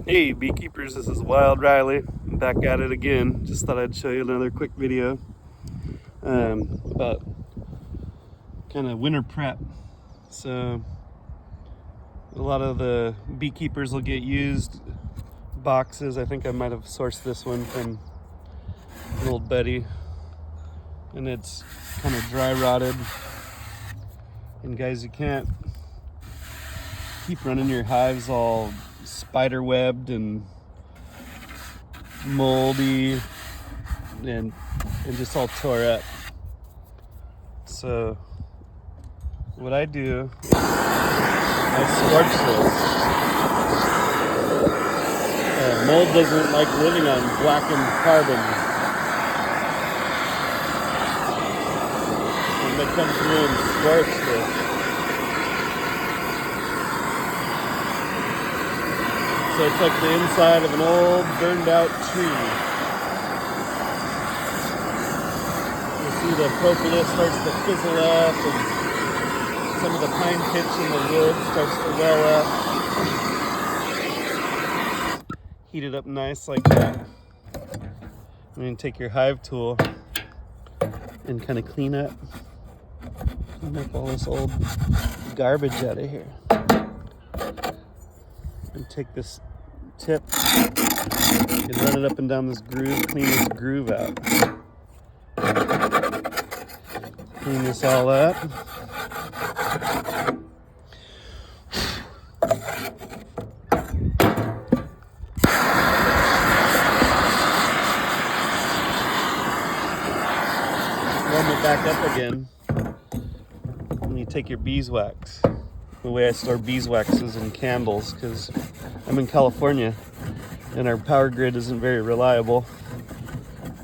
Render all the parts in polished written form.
Hey beekeepers, this is Wild Riley. I'm back at it again. Just thought I'd show you another quick video about kind of winter prep. So a lot of the beekeepers will get used boxes. I think I might have sourced this one from an old buddy, and it's kind of dry rotted. And guys, you can't keep running your hives all spider webbed and moldy and just all tore up. So what I do is I scorch this. Mold doesn't like living on blackened carbon. And they come through and scorch this. So it's like the inside of an old burned out tree. You see the propolis starts to fizzle up and some of the pine pitch in the wood starts to well up. Heat it up nice like that. And then take your hive tool and kind of clean up all this old garbage out of here. And take this tip and run it up and down this groove, clean this groove out. Clean this all up. Warm it back up again. And you take your beeswax. The way I store beeswax is in candles, because I'm in California and our power grid isn't very reliable.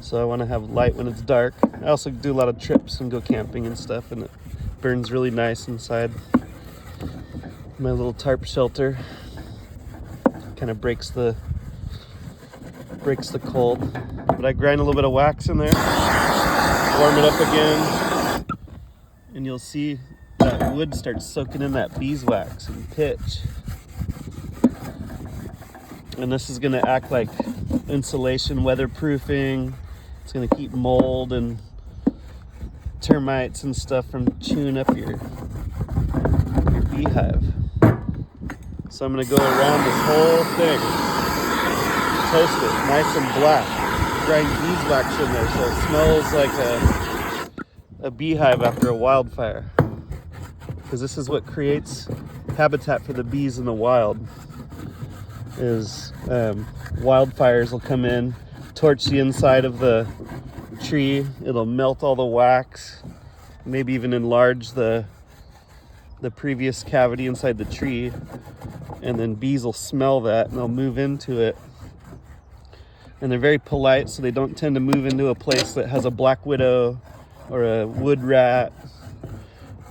So I want to have light when it's dark. I also do a lot of trips and go camping and stuff, and it burns really nice inside my little tarp shelter. Kind of breaks the cold. But I grind a little bit of wax in there, warm it up again, and you'll see that wood starts soaking in that beeswax and pitch. And this is going to act like insulation, weatherproofing. It's going to keep mold and termites and stuff from chewing up your beehive. So I'm going to go around this whole thing, toast it nice and black, grind beeswax in there so it smells like a beehive after a wildfire. Because this is what creates habitat for the bees in the wild. Is wildfires will come in, torch the inside of the tree. It'll melt all the wax, maybe even enlarge the previous cavity inside the tree, and then bees will smell that and they'll move into it. And they're very polite, so they don't tend to move into a place that has a black widow or a wood rat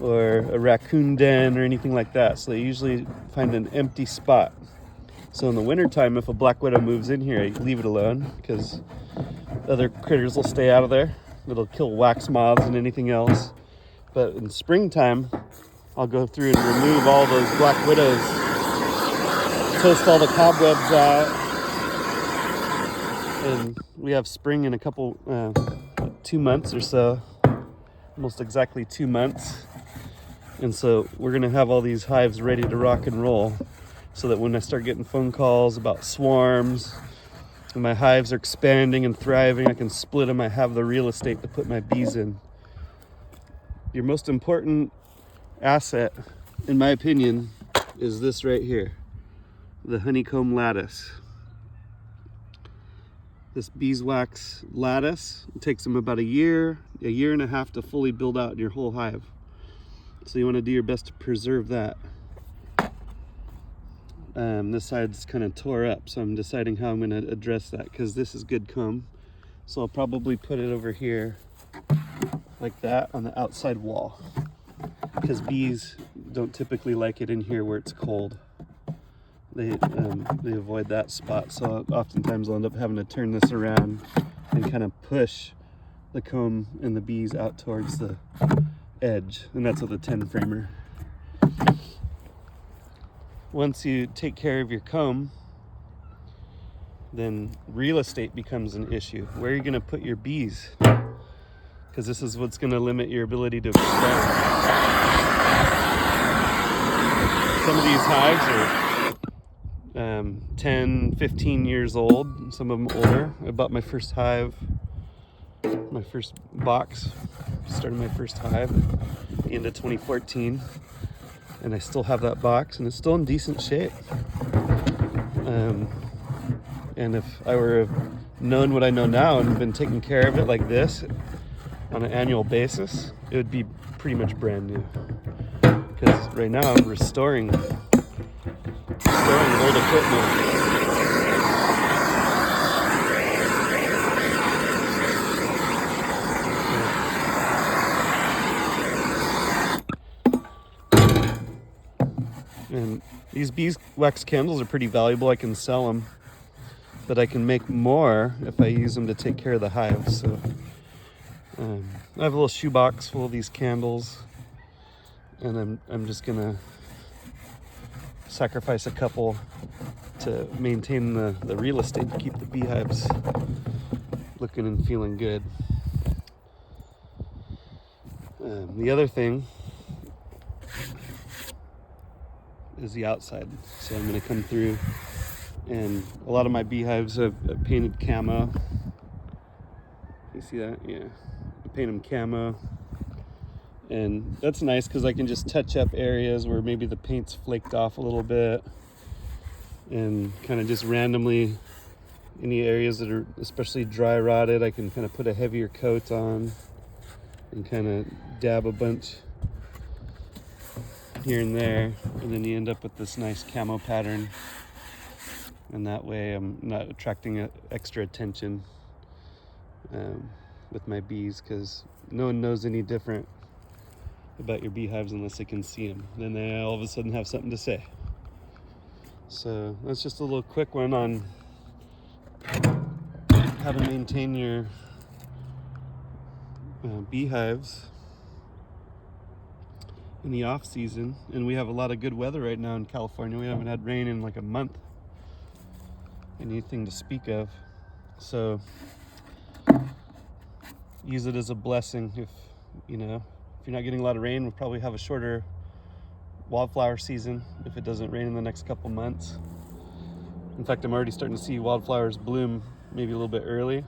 or a raccoon den or anything like that. So they usually find an empty spot. So in the wintertime, if a black widow moves in here, I leave it alone because other critters will stay out of there. It'll kill wax moths and anything else. But in springtime, I'll go through and remove all those black widows, toast all the cobwebs out, and we have spring in a couple, 2 months or so, almost exactly 2 months. And so we're gonna have all these hives ready to rock and roll, so that when I start getting phone calls about swarms and my hives are expanding and thriving, I can split them. I have the real estate to put my bees in. Your most important asset, in my opinion, is this right here, the honeycomb lattice. This beeswax lattice, it takes them about a year and a half to fully build out your whole hive. So you want to do your best to preserve that. This side's kind of tore up, so I'm deciding how I'm going to address that, because this is good comb. So I'll probably put it over here like that on the outside wall, because bees don't typically like it in here where it's cold. They avoid that spot, so oftentimes I'll end up having to turn this around and kind of push the comb and the bees out towards the edge, and that's with a 10 framer. Once you take care of your comb, then real estate becomes an issue. Where are you going to put your bees? Because this is what's going to limit your ability to expand. Some of these hives are 10, 15 years old, some of them older. I bought my first hive, my first box, started my first hive at the end of 2014, and I still have that box, and it's still in decent shape. And if I were known what I know now and been taking care of it like this on an annual basis, it would be pretty much brand new. Because right now I'm restoring old equipment. And these beeswax candles are pretty valuable. I can sell them, but I can make more if I use them to take care of the hives. So I have a little shoebox full of these candles, and I'm just gonna sacrifice a couple to maintain the real estate, to keep the beehives looking and feeling good. The other thing is the outside. So I'm gonna come through, and a lot of my beehives have painted camo. You see that? Yeah, I paint them camo, and that's nice because I can just touch up areas where maybe the paint's flaked off a little bit, and kind of just randomly, any areas that are especially dry rotted, I can kind of put a heavier coat on and kind of dab a bunch here and there, and then you end up with this nice camo pattern, and that way I'm not attracting extra attention with my bees, because no one knows any different about your beehives unless they can see them. Then they all of a sudden have something to say. So that's just a little quick one on how to maintain your beehives in the off season. And we have a lot of good weather right now in California. We haven't had rain in like a month, anything to speak of. So use it as a blessing. If you're not getting a lot of rain, we'll probably have a shorter wildflower season if it doesn't rain in the next couple months. In fact, I'm already starting to see wildflowers bloom maybe a little bit early,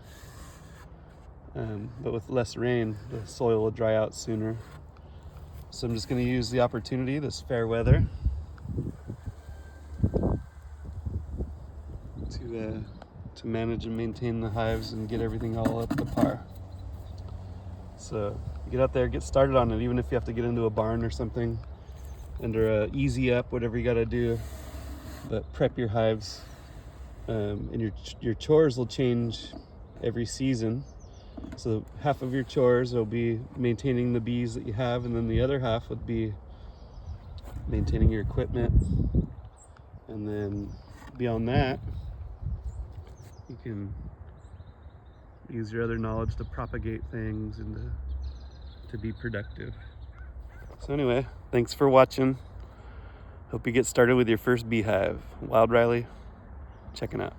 but with less rain, the soil will dry out sooner. So I'm just going to use the opportunity, this fair weather, to manage and maintain the hives and get everything all up to par. So get out there, get started on it, even if you have to get into a barn or something, under a easy up, whatever you got to do. But prep your hives, and your chores will change every season. So half of your chores will be maintaining the bees that you have, and then the other half would be maintaining your equipment. And then beyond that, you can use your other knowledge to propagate things and to be productive. So anyway, thanks for watching. Hope you get started with your first beehive. Wild Riley, checking out.